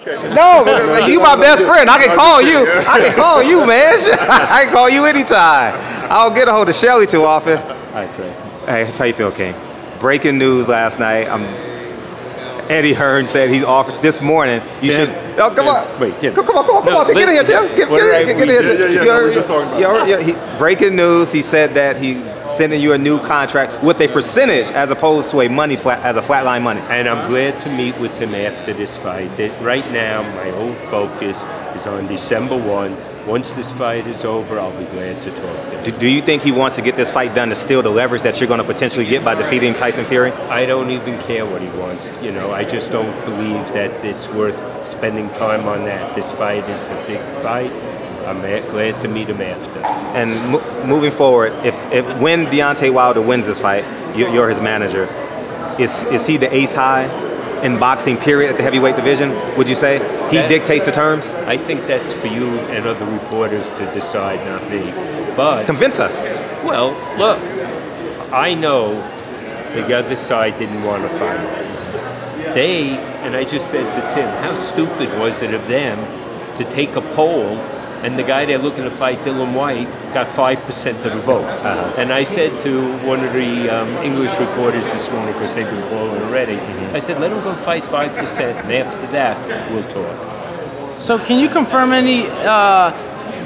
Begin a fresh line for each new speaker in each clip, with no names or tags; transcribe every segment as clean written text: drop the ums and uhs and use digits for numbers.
No, you my best friend. I can call you. I can call you, man. I can call you anytime. I don't get a hold of Shelly too often.
Hi, Fred.
Hey, how you feel, King? Breaking news last night. Eddie Hearn said he's offered this morning. You
Tim,
should. Oh, come on.
Wait, Tim.
Come on. Tim, get in here, Tim. Get in here.
No, we're just talking about
breaking news. He said that he's sending you a new contract with a percentage as opposed to a flatline money.
And I'm glad to meet with him after this fight. Right now, my whole focus is on December 1. Once this fight is over, I'll be glad to talk to him.
Do you think he wants to get this fight done to steal the leverage that you're going to potentially get by defeating Tyson Fury?
I don't even care what he wants. You know, I just don't believe that it's worth spending time on that. This fight is a big fight. I'm glad to meet him after.
And moving forward, when Deontay Wilder wins this fight, you're his manager. Is he the ace high in boxing, period, at the heavyweight division, would you say? He dictates the terms?
I think that's for you and other reporters to decide, not me. But
convince us.
Well, look, I know the other side didn't want to fight. And I just said to Tim, how stupid was it of them to take a poll, and the guy they're looking to fight, Dylan White, got 5% of the vote. And I said to one of the English reporters this morning, because they've been calling already, I said, let him go fight 5%, and after that, we'll talk.
So can you confirm any,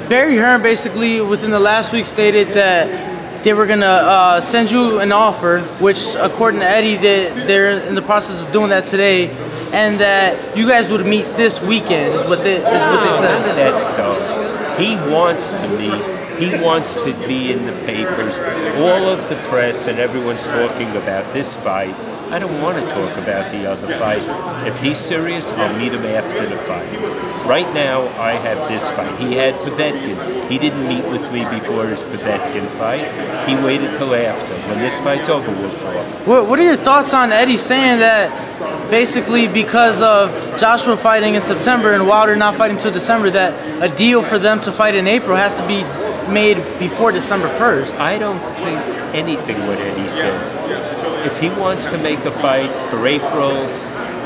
Barry Hearn basically within the last week stated that they were going to send you an offer, which according to Eddie, they're in the process of doing that today, and that you guys would meet this weekend, is what they said.
None of that's so. He wants to meet. He wants to be in the papers. All of the press and everyone's talking about this fight. I don't want to talk about the other fight. If he's serious, I'll meet him after the fight. Right now, I have this fight. He had Povetkin. He didn't meet with me before his Povetkin fight. He waited till after. When this fight's over, we'll talk.
What are your thoughts on Eddie saying that basically because of Joshua fighting in September and Wilder not fighting until December, that a deal for them to fight in April has to be made before December 1st?
I don't think anything what Eddie says. If he wants to make a fight for April,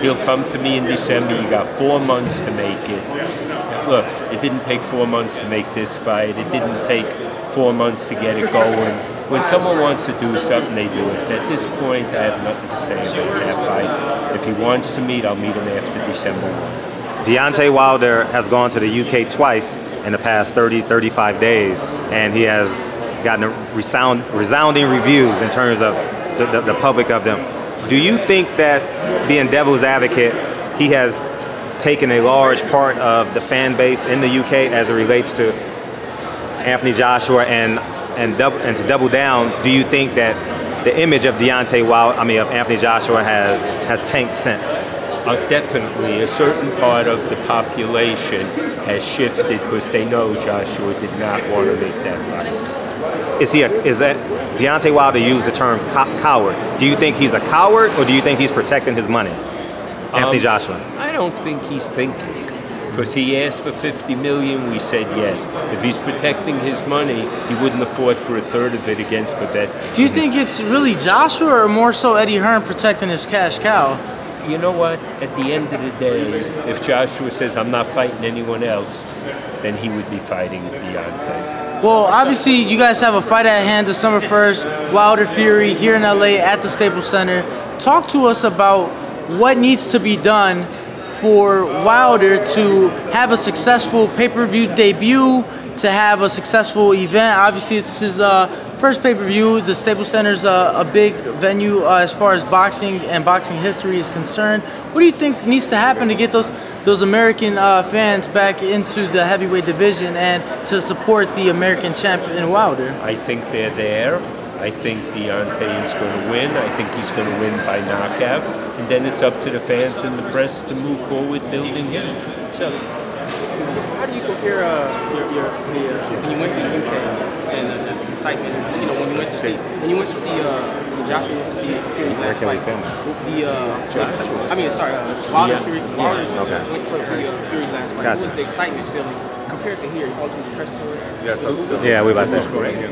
he'll come to me in December. You got 4 months to make it. Look, it didn't take 4 months to make this fight. It didn't take 4 months to get it going. When someone wants to do something, they do it. At this point, I have nothing to say about that fight. If he wants to meet, I'll meet him after December 1.
Deontay Wilder has gone to the UK twice in the past 35 days, and he has gotten resounding reviews in terms of the public of them. Do you think that, being devil's advocate, he has taken a large part of the fan base in the UK as it relates to Anthony Joshua, and to double down, do you think that the image of Anthony Joshua has tanked since?
Definitely, a certain part of the population has shifted because they know Joshua did not want to make that fight.
Is that Deontay Wilder used the term coward? Do you think he's a coward, or do you think he's protecting his money, Anthony Joshua?
I don't think he's thinking, because he asked for $50 million. We said yes. If he's protecting his money, he wouldn't have fought for a third of it against Povetkin.
Do you think it's really Joshua, or more so Eddie Hearn protecting his cash cow?
You know what? At the end of the day, if Joshua says, I'm not fighting anyone else, then he would be fighting Deontay.
Well, obviously, you guys have a fight at hand December 1st, Wilder Fury here in LA at the Staples Center. Talk to us about what needs to be done for Wilder to have a successful pay-per-view debut, to have a successful event. Obviously, it's his first pay-per-view. The Staples Center is a big venue as far as boxing and boxing history is concerned. What do you think needs to happen to get those American fans back into the heavyweight division and to support the American champion Wilder?
I think they're there. I think Deontay is going to win. I think he's going to win by knockout. And then it's up to the fans and the press to move forward building him.
Shelly, how do you compare when you went to the UK and the excitement, when you went to see Joshua, to see Fury's last fight? Wilder Fury went for Fury's last Like,
Gotcha.
what was the excitement feeling compared to here? You all these press tours.
Yes,
Yeah, we about
It was
to.
great. It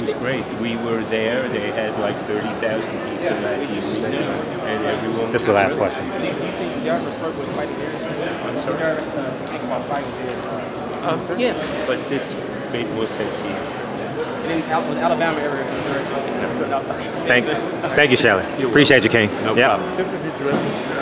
was great. We were there. They had like 30,000 people that evening, and everyone.
This is the last question.
Do you think y'all prefer with fighting there?
I'm sorry.
You think about fighting there?
Yeah, but this made more sense here.
And then was Alabama ever
Thank you, Shelly. Appreciate you, King.
No
Yep.
problem.
This is interesting.